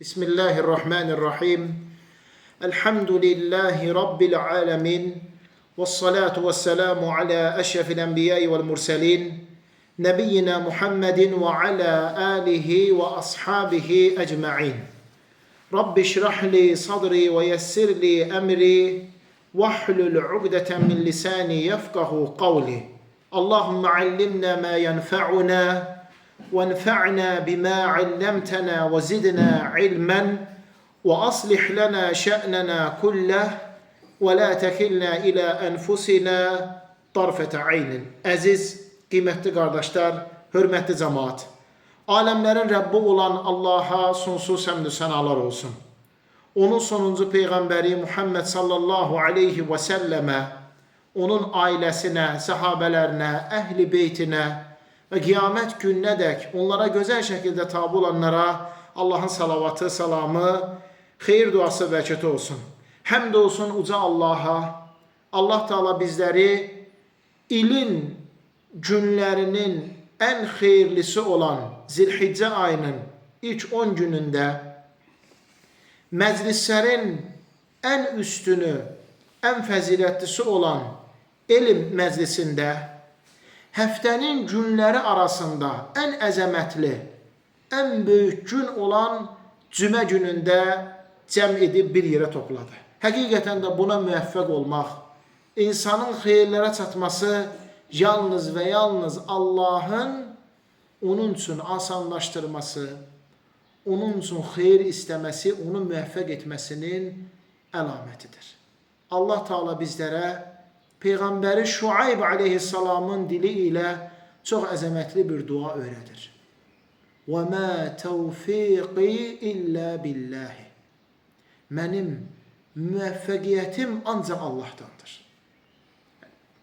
Bismillahirrahmanirrahim. Elhamdülillahi Rabbil alemin. Vessalatu vesselamu ala eşrefil enbiyai vel murselin. Nebiyyina Muhammedin ve ala alihi ve ashabihi ecma'in. Rabbi şrahli sadri ve yessirli emri. Vahlul ugdeten min lisani yefkahu kavli. Allahümme allimna ma yenfa'una. وانفعنا بما علمتنا وزدنا علما وأصلح لنا شأننا كله ولا تكلنا إلى أنفسنا طرفة عين. Aziz, kıymetli kardeşler, hürmetli cemaat. Alemlerin Rabbi olan Allah'a sonsuz hamdü senalar olsun. Onun sonuncu peygamberi Muhammed sallallahu aleyhi ve selleme, onun ailesine, sahabelerine, ehli beytine ve kıyamet gününe dek onlara güzel şekilde tabi olanlara Allah'ın salavatı, salamı, xeyir duası, bərəkəti olsun. Həmd olsun uca Allah'a. Allah Teala bizleri ilin günlerinin en xeyirlisi olan Zilhicce ayının ilk 10 gününde meclislerin en üstünü, en faziletlisi olan ilim meclisinde həftənin günləri arasında ən əzəmətli, ən böyük gün olan cümə günündə cəm edib bir yerə topladı. Həqiqətən də buna müvəffəq olmaq, insanın xeyirlərə çatması yalnız və yalnız Allahın onun üçün asanlaşdırması, onun üçün xeyir istəməsi, onu müvəffəq etməsinin əlamətidir. Allah Teala bizlərə Peyğəmbəri Şuayb aleyhissalamın dili ilə çox əzəmətli bir dua öyrədir. وَمَا تَوْفِيقِي إِلَّا بِاللّٰهِ Mənim müvəffəqiyyətim ancaq Allah'tandır.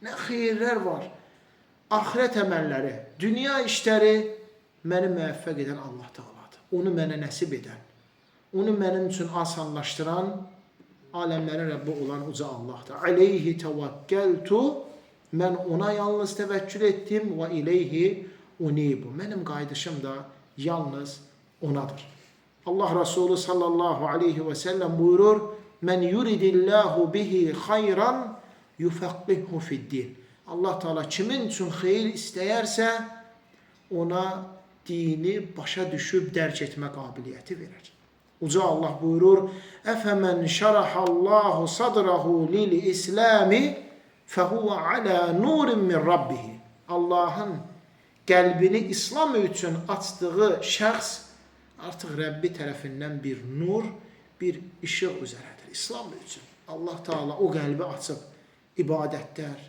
Nə xeyirlər var, axirət əməlləri, dünya işləri məni müvəffəq edən Allah Teala'dır. Onu mənə nəsib edən, onu mənim üçün asanlaşdıran alemlerin Rabbi olan uca Allah'tır. Aleyhi tevekkeltu, mən ona yalnız təvəkkül ettim və ileyhi unibu. Mənim qayıdışım da yalnız onadır. Allah Resulü sallallahu aleyhi ve sellem buyurur, men yuridillahu bihi hayran yufaqqihu fiddin. Allah Teala kimin üçün xeyir istəyərsə ona dini başa düşüb dərk etmə qabiliyyəti verir. Uca Allah buyurur, Efemen şerahallahu sadrahu lil islami fehuve ala nurin min rabbihi. Allah'ın qəlbini İslam üçün açdığı şəxs artıq Rəbbi tərəfindən bir nur, bir işıq üzərədir. İslam üçün. Allah Teala o qəlbi açıb ibadətlər,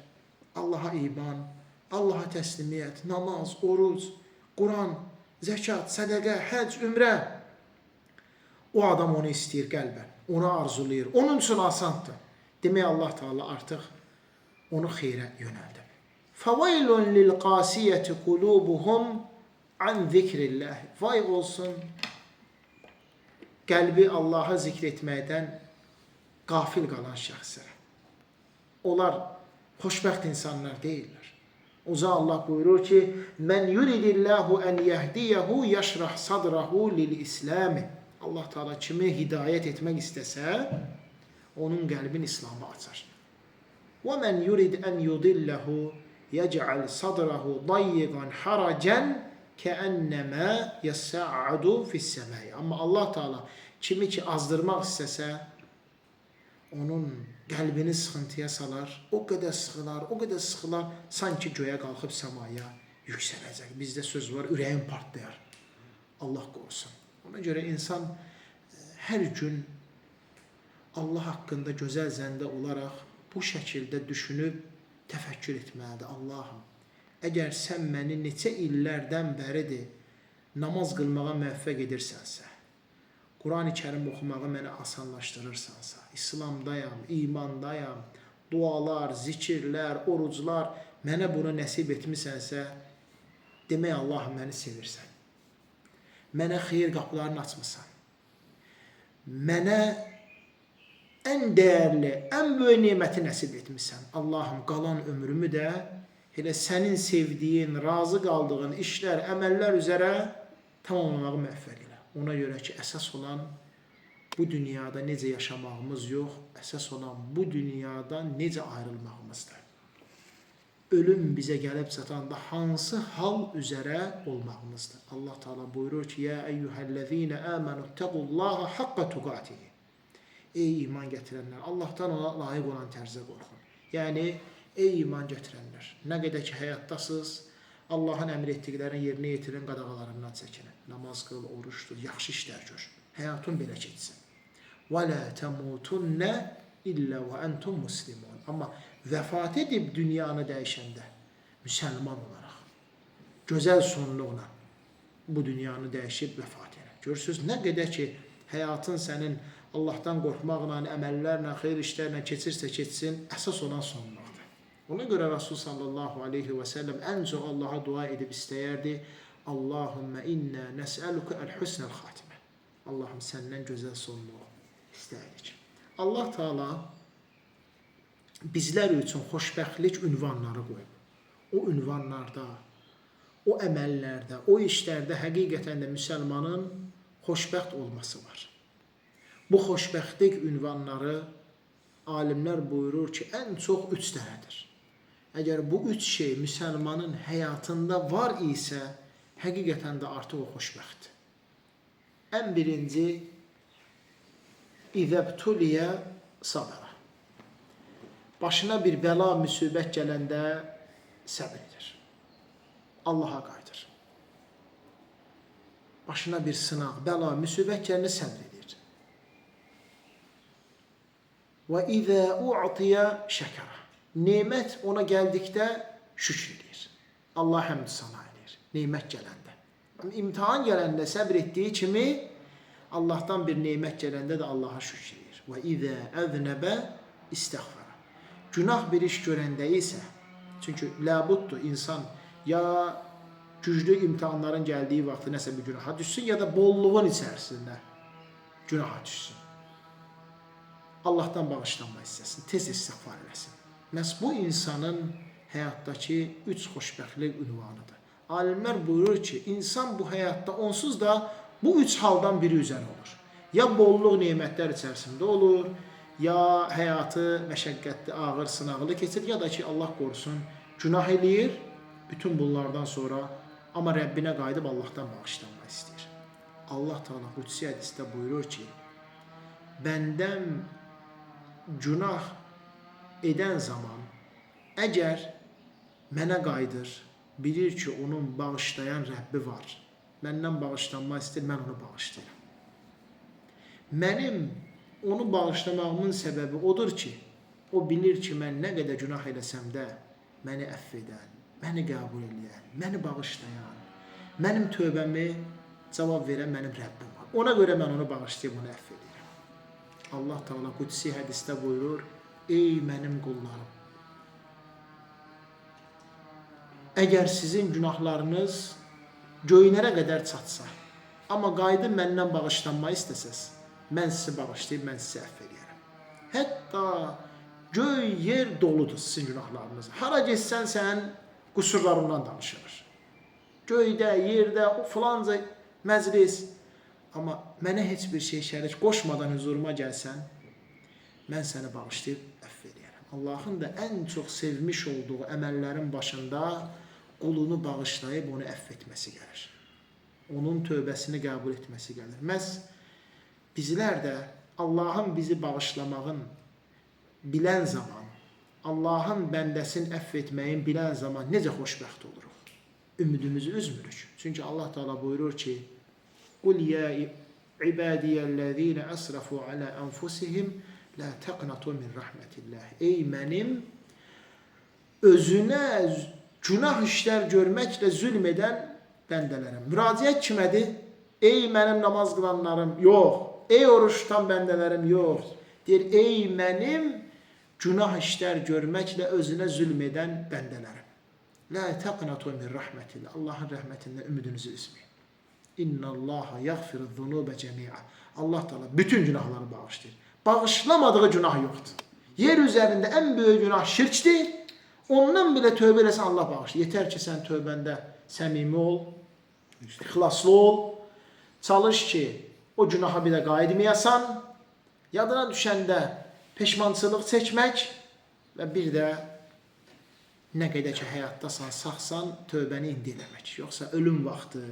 Allah'a iman, Allah'a təslimiyyət, namaz, oruc, Quran, zəkat, sədəqə, həc, ümrə. O adam onu istəyir qəlbən, onu arzulayır, onun üçün asandır. Demək Allah Teala artıq onu xeyrə yönəldir. فَوَيْلٌ لِلْقَاسِيَةِ قُلُوبُهُمْ عَنْ ذِكْرِ اللّٰهِ Vay olsun qəlbi Allah'a zikr etməkdən qafil qalan şəxslərə. Onlar xoşbəxt insanlar deyirlər. Uca Allah buyurur ki, مَنْ يُرِدِ اللّٰهُ أَنْ يَهْدِيَهُ يَشْرَحْ صَدْرَهُ لِلْإِسْلَامِ Allah Teala kimi hidayət etmək istəsə, onun qəlbini İslam'a açar. وَمَنْ يُرِدْ أَنْ يُضِلَّهُ يَجْعَلْ صَدْرَهُ ضَيِّقًا حَرَجًا كَأَنَّمَا يَسَّعَّدُ فِي السَّمَاءِ Amma Allah Teala kimi ki azdırmaq istəsə, onun qəlbini sıxıntıya salar, o qədər sıxılar, o qədər sıxılar, sanki göyə qalxıb səmaya yüksələcək. Bizdə söz var, ürəyin partlayar. Allah qorusun. Ona görə insan hər gün Allah haqqında gözəl zəndə olaraq bu şəkildə düşünüb təfəkkür etməlidir. Allahım, əgər sən məni neçə illərdən bəridir namaz qılmağa müvəffəq edirsənsə, Quran-ı Kərim oxumağı mənə asanlaşdırırsansa, İslamdayam, imandayam, dualar, zikirlər, oruclar mənə bunu nəsib etmisənsə, demək Allahım məni sevirsən. Mənə xeyir qapılarını açmısan. Mənə ən dəyərli, ən böyük neməti nəsib etmişsən. Allahım, qalan ömrümü də elə sənin sevdiyin, razı qaldığın işlər, əməllər üzərə tamamlamağı müvəffəq elə. Ona görə ki, əsas olan bu dünyada necə yaşamağımız yox, əsas olan bu dünyadan necə ayrılmağımızdır. Ölüm bizə gəlib çatanda hansı hal üzərə olmağımızdır. Allah Teala buyurur ki, ya eyyuhellezine amenu tequllaha haqqa tuqatihi. Ey iman gətirənlər, Allahdan ona layiq olan tərzdə qorxun. Yəni, ey iman gətirənlər, nə qədər ki həyatdasınız, Allahın əmr etdiklərini yerinə yetirin, qadağalarından çəkinin. Namaz qıl, oruç tut, yaxşı işlər gör. Həyatın belə keçsin. وَلَا تَمُوتُنَّ إِلَّا وَأَنْتُمْ مُسْلِمُونَ. Amma vəfat edib dünyanı dəyişəndə, müsəlman olaraq, gözəl sonluqla bu dünyanı dəyişib vəfat edin. Görürsünüz, nə qədər ki, həyatın sənin Allahdan qorxmaqla, əməllərlə, xeyir işlərlə keçirsə keçsin, əsas olan sonluqdur. Ona görə Rasul sallallahu aleyhi və səlləm ən çox Allaha dua edib istəyərdi. Allahümmə innə nəsəluka əl-husnəl xatimə. Allahım, səndən gözəl sonluq istəyirik. Allah Teala bizlər üçün xoşbəxtlik ünvanları qoyub. O ünvanlarda, o əməllərdə, o işlərdə həqiqətən də müsəlmanın xoşbəxt olması var. Bu xoşbəxtlik ünvanları alimlər buyurur ki, ən çox 3 dənədir. Əgər bu 3 şey müsəlmanın həyatında var isə, həqiqətən də artıq o xoşbəxtdir. Ən birinci, İzəbtuliyə sabara. Başına bir bəla, müsibət gələndə səbr edir. Allaha qayıdır. Başına bir sınaq, bəla, müsibət gələndə səbr edir. Və izə u'tiyə şəkara. Nemət ona gəldikdə şükür edir. Allah həmd sana edir. Nemət gələndə. İmtihan gələndə səbr etdiyi kimi, Allahdan bir nemət gələndə də Allaha şükür edir. Və izə əznəbə istəğfara. Günah bir iş görəndə isə, çünki ləbuddur insan ya güclü imtihanların gəldiyi vaxtı nəsə bir günaha düşsün, ya da bolluğun içərisində günaha düşsün. Allahdan bağışlanma istəsin, tez istiğfar eləsin. Məhz bu insanın həyatdakı 3 xoşbəxtlik ünvanıdır. Alimlər buyurur ki, insan bu həyatda onsuz da bu 3 haldan biri üzərə olur. Ya bolluq nemətlər içərisində olur, ya həyatı məşəqqətli, ağır, sınaqlı keçir, ya da ki, Allah qorusun, günah eləyir, bütün bunlardan sonra, amma Rəbbinə qayıdıb Allahdan bağışlanma istəyir. Allah Teala Qudsi hədisdə buyurur ki, bəndəm günah edən zaman, əgər mənə qayıdır, bilir ki, onun bağışlayan Rəbbi var, məndən bağışlanma istəyir, mən onu bağışlayıram. Mənim onu bağışlamağımın səbəbi odur ki, o bilir ki, mən nə qədər günah eləsəm də, məni əff edən, məni qəbul edən, məni bağışlayan, mənim tövbəmi cavab verən mənim Rəbbim var. Ona görə mən onu bağışlayıb, onu əff edirəm. Allah Teala Qudsi hədisdə buyurur, ey mənim qullarım, əgər sizin günahlarınız göylərə qədər çatsa, amma qayıdıb məndən bağışlanma istəsəz, mən sizi bağışlayıb, mən sizi əff edərəm. Hətta göy, yer doludur sizin günahlarınız. Hara geçsən sən qüsurlarından danışılır. Göydə, yerdə, filanca məclis, amma mənə heç bir şey şərik qoşmadan huzuruma gəlsən, mən səni bağışlayıb əff edərəm. Allahın da ən çox sevmiş olduğu əməllərin başında qulunu bağışlayıb onu əff etməsi gəlir. Onun tövbəsini qəbul etməsi gəlir. Məhz bizlər də Allahın bizi bağışlamağın bilən zaman, Allahın bəndəsini əff etməyin bilən zaman necə xoşbəxt oluruq? Ümidimizi üzmürük. Çünki Allah Teala buyurur ki, قُلْ يَا عِبَادِيَ الَّذ۪ينَ أَسْرَفُوا عَلَى أَنْفُسِهِمْ لَا تَقْنَطُوا مِنْ رَحْمَةِ اللّٰهِ. Ey mənim özünə günah işlər görməklə zülm edən bəndələrim. Müraciət kimədir? Ey mənim namaz qılanlarım, yox. Ey oruç tutan bəndələrim, yox. Deyir, ey mənim günah işlər görməklə özünə zülm edən bəndələrim. La taqnatu min rahmetillah. Allahın rəhmətindən ümidinizi üzməyin. İnnallaha yaghfiru zunuba cemi'a. Allah Teala bütün günahları bağışlayır. Bağışlamadığı günah yoxdur. Yer üzərində ən böyük günah şirkdir. Ondan bile tövbe eləsən Allah bağışlayır. Yetər ki sən tövbəndə səmimi ol, ixlaslı ol Çalış ki, o günaha bir də qayıtmayasan, yadına düşəndə peşmançılıq çəkmək və bir də nə qədər ki, həyatdasan, sağsan, tövbəni indi eləmək. Yoxsa ölüm vaxtı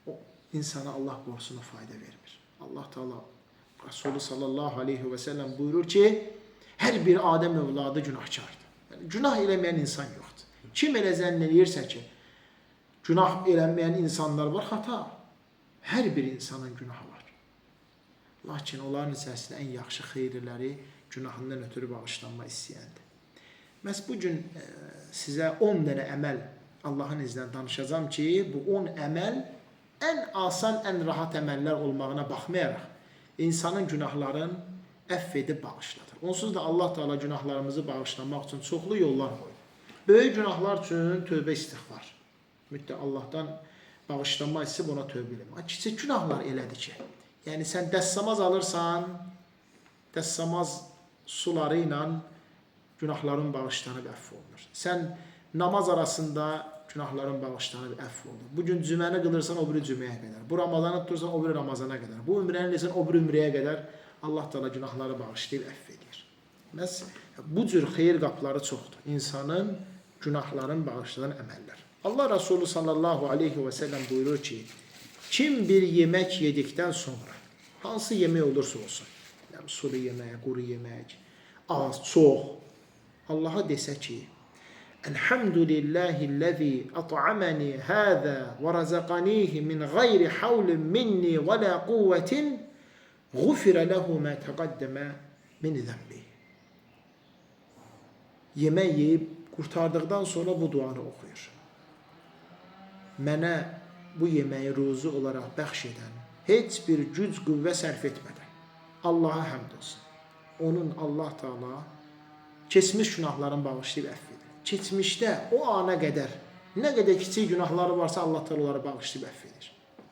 o insana Allah qorusuna fayda vermir. Allah Teala Resulü sallallahu aleyhi ve sellem buyurur ki, hər bir Adəm övladı günahkardır. Yəni, günah eləməyən insan yoxdur. Kim elə zənn edirsə ki, günah eləməyən insanlar var, hata. Hər bir insanın günahı var. Lakin onların içərisində ən yaxşı xeyirləri günahından ötürü bağışlanma istəyəndir. Məhz bugün sizə 10 dənə əməl Allahın iznindən danışacağım ki, bu 10 əməl ən asan, ən rahat əməllər olmağına baxmayaraq, insanın günahların əff edib bağışladır. Onsuz da Allah Teala günahlarımızı bağışlamaq üçün çoxlu yollar qoyur. Böyük günahlar üçün tövbə istiğfar. Mütləq Allahdan bağışlanma istəyib ona tövbə eləmək. Kiçik günahlar elədir ki, yəni sən dəstəmaz alırsan, dəstəmaz suları ilə günahların bağışlanıb əff olunur. Sən namaz arasında günahların bağışlanıb əff olunur. Bugün cüməni qılırsan o biri cüməyə qədər. Bu Ramazanı tutursan o biri Ramazana qədər. Bu ümrəni eləsən o biri ümrəyə qədər Allah Teala günahları bağışlayıb əff edir. Məhz bu cür xeyir qapıları çoxdur. İnsanın günahların bağışlayan əməllər. Allah Resulü sallallahu aleyhi ve sellem buyurur ki, kim bir yemək yedikdən sonra, hansı yemək olursa olsun, yəni sulu yemək, quru yemək, az, çox, Allaha desə ki, Elhamdülillahiləzi at'amani həzə və razaqanihi min qeyri havlin minni və la quvvetinğufirə ləhu mə təqaddəmə min zəmbi. Yemək yeyib qurtardıqdan sonra bu duanı oxuyur. Mənə bu yeməyi ruzu olaraq bəxş edən, heç bir güc qüvvə sərf etmədən Allaha həmd olsun. Onun Allah Teala keçmiş günahların bağışlayıb əff edir. Keçmişdə o ana qədər nə qədər kiçik günahları varsa Allah Teala onları bağışlayıb əff edir.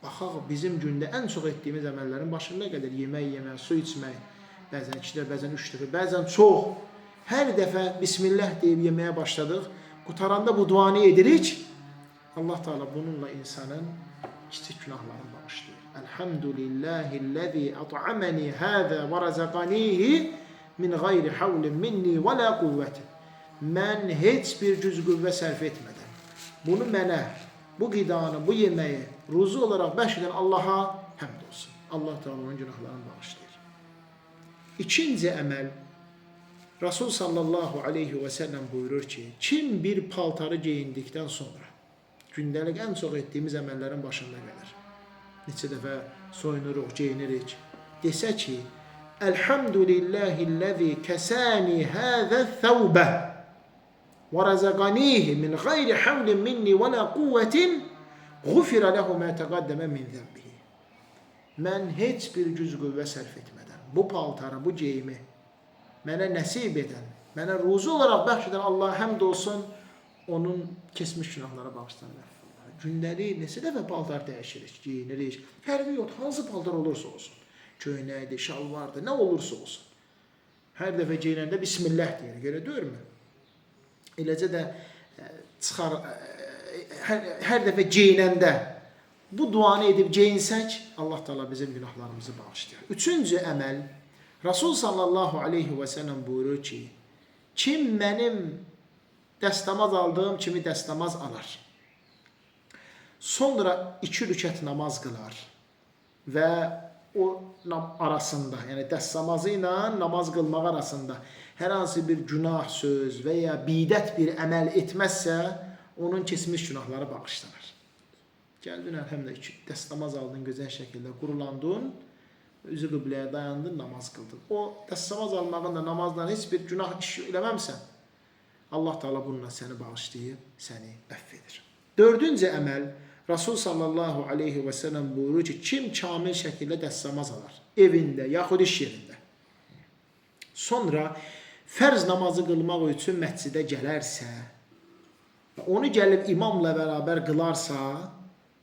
Baxaq, bizim gündə ən çox etdiyimiz əməllərin başında qədər yemək yemək, su içmək, bəzən 2 dəfə, bəzən 3 dəfə, bəzən çox. Hər dəfə Bismillah deyib yeməyə başladıq, qutaranda bu duanı edirik. Allah Teala bununla insanın kiçik günahlarını bağışlayır. Elhamdülillahiləzi at'amani həzə və razaqanihi min qeyri havlin minni və la quvvətin. Mən heç bir güc qüvvə sərf etmədən bunu mənə, bu qidanı, bu yeməyi ruzu olaraq bəxş edən Allaha həmd olsun. Allah Teala onun günahlarını bağışlayır. İkinci əməl, Resul sallallahu aleyhi ve sellem buyurur ki, kim bir paltarı geyindikdən sonra, gündəlik ən çox etdiyimiz əməllərin başında gəlir. Neçə dəfə soyunuruq, geyinirik. Desə ki, Elhamdülillahiləzi kəsəni həzə thəvbə və razaqanihi min qeyri havlin minni və la quvvetinğufirə ləhu mə təqaddəmə min zəmbihi. Mən heç bir güc qüvvə sərf etmədən bu paltarı, bu geyimi mənə nəsib edən, mənə ruzu olaraq bəxş edən Allaha həmd olsun, onun keçmiş günahlara bağışlanır. Gündəlik neçə dəfə paltar dəyişirik, geyinirik. Fərqi yox, hansı paltar olursa olsun. Köynəkdir, şalvardır, nə olursa olsun. Hər dəfə geyinəndə Bismillah deyir, görə deyirmi? Eləcə də çıxar, hər dəfə geyinəndə bu duanı edib geyinsək, Allah Teala bizim günahlarımızı bağışlayır. Üçüncü əməl, Resul sallallahu aleyhi ve sellem buyurur ki, kim mənim dəstəmaz aldığım kimi dəstəmaz alar, sonra 2 rükət namaz qılar və o arasında, yəni dəstəmazı ilə namaz qılmaq arasında hər hansı bir günah söz və ya bidət bir əməl etməzsə, onun keçmiş günahları bağışlanır. Gəldin, əlhəmdə dəstəmaz aldın, gözəl şəkildə qurulandın, üzü qibləyə dayandın, namaz qıldın. O dəstəmaz almağın da namazdan heç bir günah iş eləməmsən, Allah Teala bununla səni bağışlayıb, səni əff edir. Dördüncü əməl, Resul sallallahu aleyhi ve sellem buyurur ki, kim kamil şəkildə dəstəmaz alar, evində, yaxud iş yerində, sonra fərz namazı qılmaq üçün məscidə gələrsə, onu gəlib imamla bərabər qılarsa,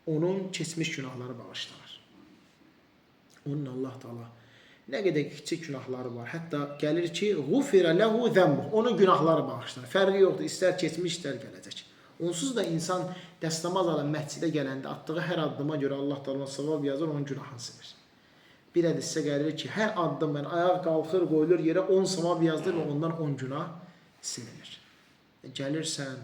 onun keçmiş günahları bağışlanır. Onun Allah Teala nə qədər kiçik günahları var, hətta gəlir ki,ğufirə ləhu zəmbuh, onun günahları bağışlanır. Fərqi yoxdur, istər keçmiş, istər gələcək. Onsuz da insan dəstəmaz alan məscidə gələndə atdığı hər addıma görə Allah Taala savab yazır, onun günahını silir. Bir hədisdə gəlir ki, hər addım ayaq qalxır, qoyulur yerə 10 savab yazılır və ondan 10 günah silinir. Gəlirsən,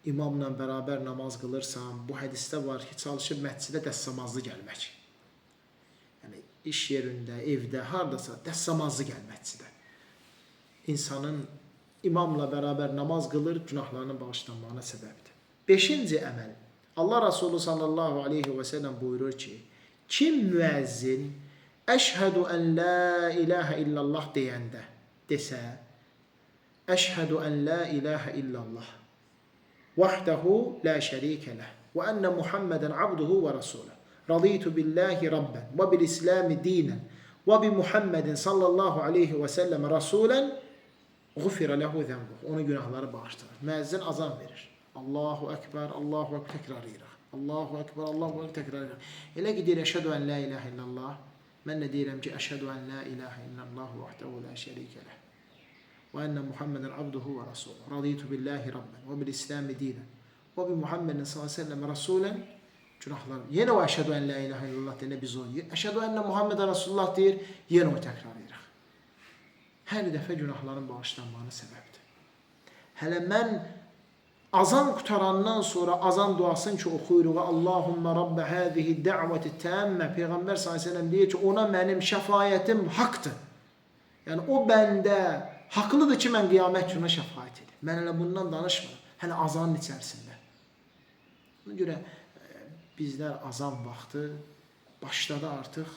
imamla bərabər namaz qılırsan, bu hədisdə var ki, çalışıb məscidə dəstəmazlı gəlmək. Yəni, iş yerində, evdə, haradasa dəstəmazlı gəl məscidə. İnsanın imamla bərabər namaz qılır, günahlarının bağışlanmağına səbəbdir. 5-ci əməl. Allah Resulü sallallahu aleyhi və səlləm buyurur ki, kim müəzzin əşhədu ən la ilahə illallah deyəndə desə, əşhədu ən la ilahə illallah vahdehu la şərikə ləh və ənə Muhammədən abduhu və rasuləh raditu billahi rabben və bil islami dinən və bi Muhammedin sallallahu aleyhi və səlləm rasulənğufirə ləhu zənbuh. Onun günahları bağışlanır. Müəzzin azan verir. Allahu Ekber, Allahu Ekber təkrar edirək. Allahu Ekber, Allahu Ekber təkrar edirək. Elə ki, deyir, əşhədu ən la ilahə illallah. Mən də deyirəm ki, əşhədu ən la ilahə illallah vahdehu la şərikə ləh və ənə Muhammədən abduhu və rasuluh. Raditu billahi rabben və bil islami dinən və bi Muhammedin sallallahu aleyhi və səlləm rasulən. Günahlar. Yenə o əşhədu ən la ilahə illallah deyir, biz o əşhədu ənə Muhammədən rasulullah deyir, yenə o təkrar edirək. Hər dəfə günahların bağışlanmağına səbəbdir. Hələ mən azan qutarandan sonra azan duasını ki oxuyuruq. Allahumma rabbə həzihi də'vəti təmmə. Peyğəmbər s.ə.v deyir ki, ona mənim şəfayətim haqdır. Yəni o bəndə haqlıdır ki, mən qiyamət günə şəfayət edim. Mən hələ bundan danışmıram. Hələ azanın içərisində. Ona görə bizlər azan vaxtı başladı artıq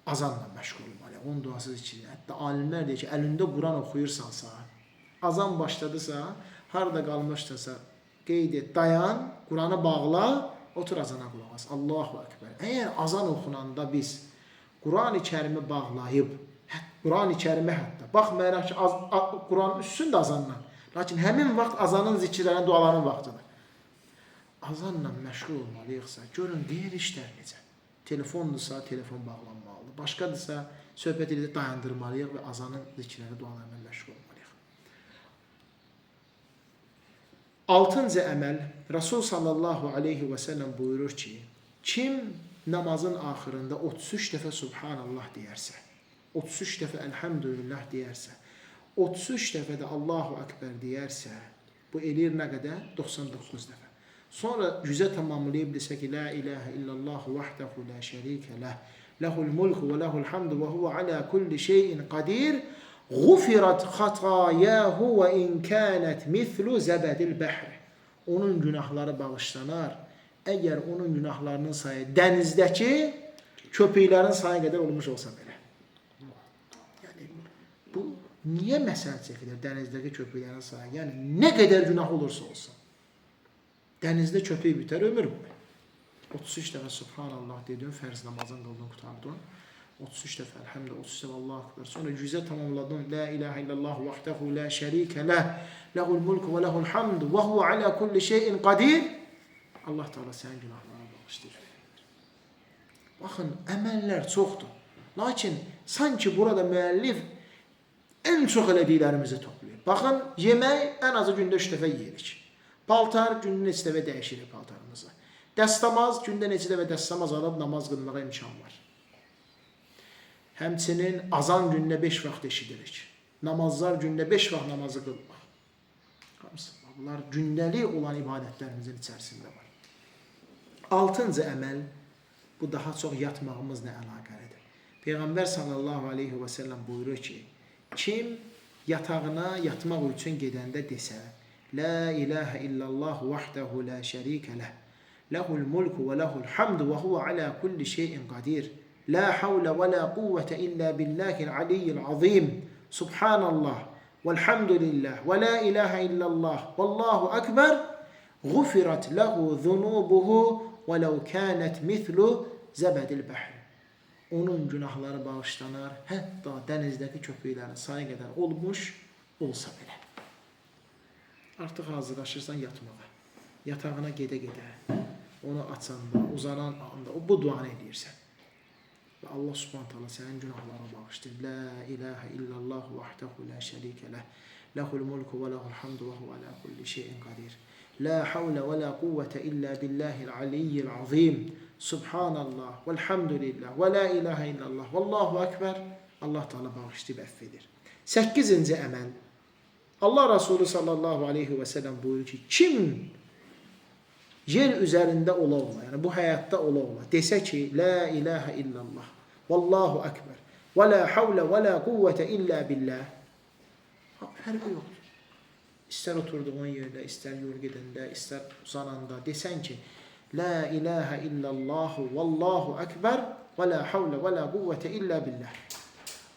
azanla məşğul olmalı. Onun duasız içində. Hətta alimlər deyir ki, əlində Quran oxuyursansa, azan başladısa, harada qalmışdınsa qeyd et, dayan, Quranı bağla, otur azana qulaq as. Allahu Ekber. Əgər azan oxunanda biz Quran-ı Kərimi bağlayıb, Quran-ı Kərimi hətta, baxmayaraq ki, Quranın üstündə azanla, lakin həmin vaxt azanın zikirlərin, duaların vaxtıdır. Azanla məşğul olmalıyıqsa, görün, qeyr işlər necə. Telefondursa, telefon bağlanmalıdır. Başqadırsa, söhbət edib dayandırmalıyıq və azanın zikirləri, dualarına məşğul olmalıyıq. 6-cı əməl, Rasul sallallahu aleyhi və səlləm buyurur ki, kim namazın axırında 33 dəfə Subhanallah deyərsə, 33 dəfə Elhamdülillah deyərsə, 33 dəfə də Allahu Ekber deyərsə, bu eləyir nə qədər? 99 dəfə. Sonra 100-ə tamamlayıb desə ki, la ilahə illallah vahdehu la şərikə ləh, ləhul mulku və ləhul hamdu və huvə alə kulli şeyin qadir,ğufirat xatayahu və in kənət mithlu zəbədil bəhri. Onun günahları bağışlanar. Əgər onun günahlarının sayı dənizdəki köpüklərin sayı qədər olmuş olsa belə. Yəni, bu niyə məsəl çəkilir dənizdəki köpüklərin sayı? Yəni, nə qədər günah olursa olsun. Dənizdə köpük bitər, ömür bu. 33 dəfə Subhanallah dedin, fərz namazın qıldın, qutardın. 33 dəfə Elhamdülillah, 33 dəfə Allahu Ekber. Sonra 100-ə tamamladın. La ilahə illallah vahdehu la şərikə ləh, ləhul mulku və ləhul hamdu və huvə alə kulli şeyin qadir. Allah Teala sənin günahlarına bağışlayır. Baxın, əməllər çoxdur. Lakin sanki burada müəllif ən çox elədiklərimizi toplayır. Baxın, yemək ən azı gündə 3 dəfə yeyirik. Paltar, gündə neçə dəfə dəyişirik paltarımızı. Dəstəmaz, gündə neçə dəfə dəstəmaz alıb namaz qılmağa imkan var. Həmçinin azan gündə 5 vaxt eşidirik. Namazlar gündə 5 vaxt namazı qılmaq. Bunlar gündəlik olan ibadətlərimizin içərisində var. 6-cı əməl, bu daha çox yatmağımızla əlaqəlidir. Peyğəmbər sallallahu aleyhi və səlləm buyurur ki, kim yatağına yatmaq üçün gedəndə desə, la ilahə illallah vahdehu la şərikə ləh, ləhul mulku və ləhul hamdu və huvə alə kulli şeyin qadir, la havlə və la quvvətə illə billahil aliyyil azim, subhanallah, velhamdülillah, və la ilahə illallah, vallahu akbar, gufirat ləhu zunubuhu və ləv kənət mithlu zəbədil bəhri. Onun günahları bağışlanar, hətta dənizdəki köpüklərin sayı qədər olmuş olsa belə. Artıq hazırlaşırsan yatmağa. Yatağına gedə-gedə, onu açanda, uzanan anda, bu duanı edirsən. Və Allah subhanahu ta'ala sənin günahlarını bağışlayır. La ilahə illallah vahdehu la şərikə ləh, ləhul mulku və ləhul hamdu və huvə alə kulli şeyin qadir. La havle ve la kuvvete illa billahil aliyyil azim. Subhanallah, velhamdülillah, ve la ilahe illallah, vallahu ekber. Allah Teala bağışlayıb əff edir. 8-ci əməl. Allah Resulü sallallahu aleyhi ve sellem buyurur ki, kim yer üzərində ola, yəni bu həyatda ola, desə ki, la ilahe illallah, vallahu ekber, ve la havle ve la kuvvete illa billah. Fərqi yoxdur. İstər oturduğun yerdə, istər yol gedəndə, istər uzananda desən ki, la ilahe illallah, vallahu ekber, ve la havle ve la kuvvete illa billah.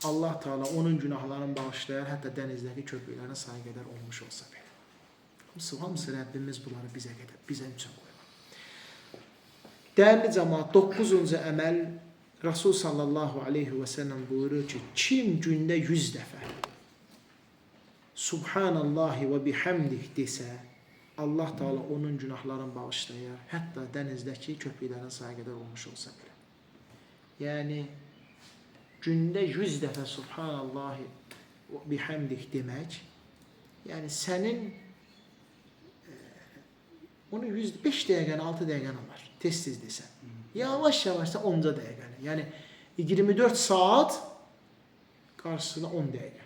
Allah Teala onun günahlarını bağışlayar, hətta dənizdəki köpüklərin sayı qədər olmuş olsa belə. Hamısı Rəbbimiz bunları bizə üçün qoyur. Dəyərli cəmaat, 9-cu əməl Rasul sallallahu aleyhi ve sellem buyurur ki, kim gündə 100 dəfə Subhanallahi ve bihamdih desə, Allah Teala onun günahlarını bağışlayar, hətta dənizdəki köpüklərin sayı qədər olmuş olsa belə. Yəni, gündə 100 dəfə Subhanallahi ve bihamdih demək, yəni sənin onu 5 dəqiqəni, 6 dəqiqəni var, tez-tez desən. Yavaş-yavaş da 10 dəqiqəni. Yəni 24 saat qarşısına 10 dəqiqə.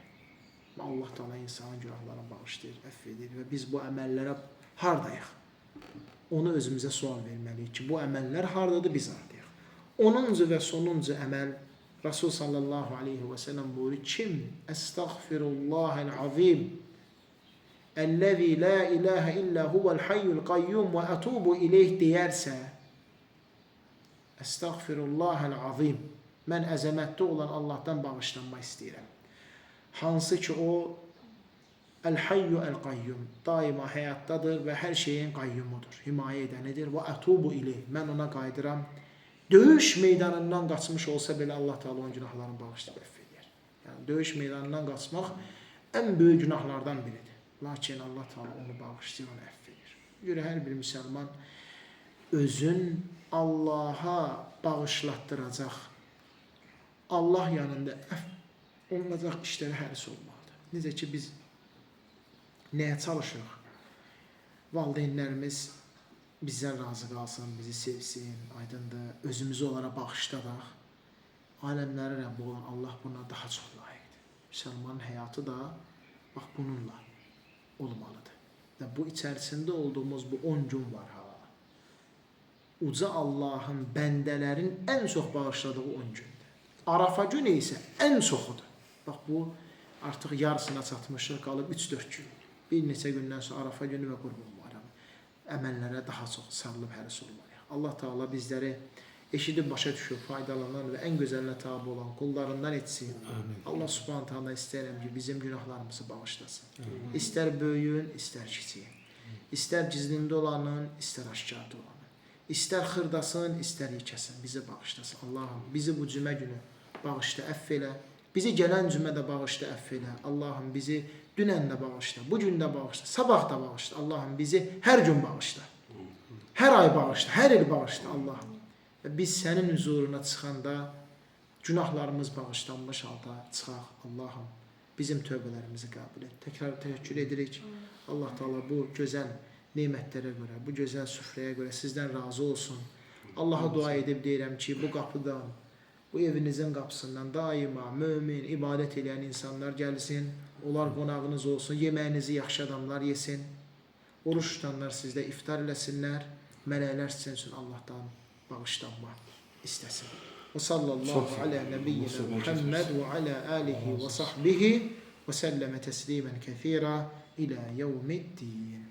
Allah Teala insanın günahlarını bağışlayır, əff edir və biz bu əməllərə hardayıq? Onu özümüzə sual verməliyik ki, bu əməllər hardadır, biz hardayıq? 10-cu və sonuncu əməl Rasul sallallahu aleyhi ve sellem buyurur, kim estağfirullahel azim ellezî la ilahe illa huvel hayyul qayyum ve etubu ileyh deyərsə, estağfirullahel azim, mən əzəmətli olan Allahdan bağışlanma istəyirəm. Hansı ki o el-hayyu el-qayyum, daima həyatdadır və hər şeyin qayyumudur, himayə edənidir. Və ətubu ileyh, mən ona qayıdıram. Döyüş meydanından qaçmış olsa belə Allah Teala onun günahlarını bağışlayıb əff edir. Yəni döyüş meydanından qaçmaq ən böyük günahlardan biridir. Lakin Allah Teala onu bağışlayır, onu əff edir. Görə hər bir müsəlman özün Allaha bağışlatdıracaq, Allah yanında olunacaq işlərə həris olmalıdır. Necə ki biz nəyə çalışırıq? Valideynlərimiz bizdən razı qalsın, bizi sevsin, aydındır, özümüzü onlara bağışladaq. Aləmləri Rəbbi olan Allah buna daha çox layiqdir. Müsəlmanın həyatı da bax bununla olmalıdır. Və bu içərisində olduğumuz bu 10 gün var ha. Uca Allahın bəndələrin ən çox bağışladığı 10 gündür. Arafa günü isə ən çoxudur. Bax bu artıq yarısına çatmışıq, qalıb 3-4 gün. Bir neçə gündən sonra Arafa günü və Qurban Bayramı əməllərə daha çox sarılıb həris olmalıyıq. Allah Teala bizləri eşidib başa düşüb, faydalanan və ən gözəlinə tabi olan qullarından etsin. Allah Subhanahu Taala istəyirəm ki, bizim günahlarımızı bağışlasın. İstər böyüyün, istər kiçiyin. İstər gizlində olanın, istər aşkarda olanın. İstər xırdasın, istər yekəsin, bizi bağışlasın. Allahım, bizi bu cümə günü bağışla, əff elə. Bizi gələn cümə də bağışla, əff elə. Allahım, bizi dünən də bağışla, bu gün də bağışla, sabah da bağışla. Allahım, bizi hər gün bağışla. Hər ay bağışla, hər il bağışla Allahım. Və biz sənin huzuruna çıxanda günahlarımız bağışlanmış halda çıxaq. Allahım, bizim tövbələrimizi qəbul et. Təkrar təşəkkür edirik. Allah Teala bu gözəl nemətlərə görə, bu gözəl süfrəyə görə sizdən razı olsun. Allaha dua edib deyirəm ki, bu qapıdan, bu evinizin qapısından daima mömin, ibadət edən insanlar gəlsin. Onlar qonağınız olsun, yeməyinizi yaxşı adamlar yesin. Oruç tutanlar sizdə iftar eləsinlər. Mələklər sizin üçün Allahdan bağışlanma istəsin. Və sallallahu alə nəbiyyina Muhammed və alə alihi və sahbihi və səlləmə təslimən kəthira ilə yevmiddin.